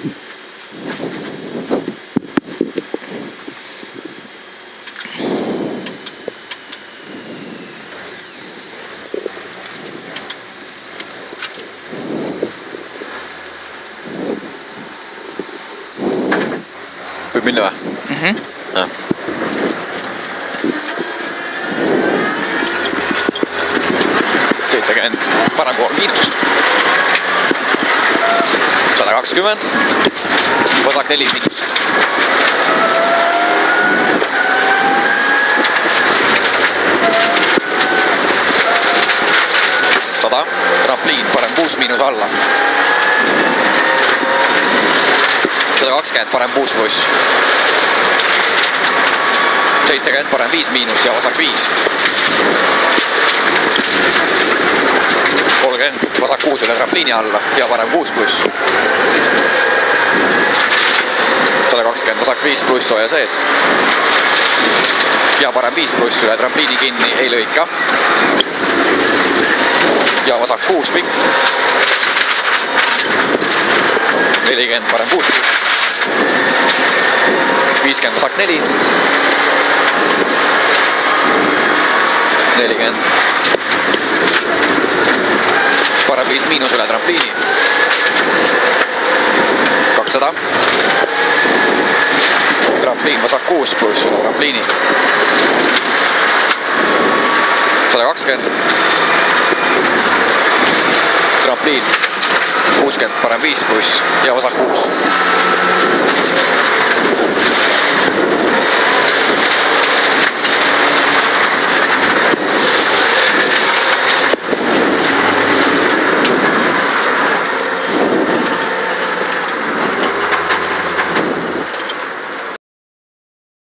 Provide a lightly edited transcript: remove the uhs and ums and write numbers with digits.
Võib minna või? Ja. Parem pool miinus 120 vasak 4 miinus 100 trampliin parem puus miinus alla 120 parem puus pluss 70 parem 5 miinus ja vasak 5 30 vasak 6 üle trampliini alla ja parem 6 pluss 120 vasak 5 pluss sooja sees ja parem 5 pluss üle trampliini kinni ei lõika ja vasak 6 pikk 40 parem 6 pluss 50 vasak 4 40 parem 5 miinus üle trampliini 200 trampliin vasak 6 pluss üle trampliini 120 trampliin 60 parem 5 pluss ja vasak 6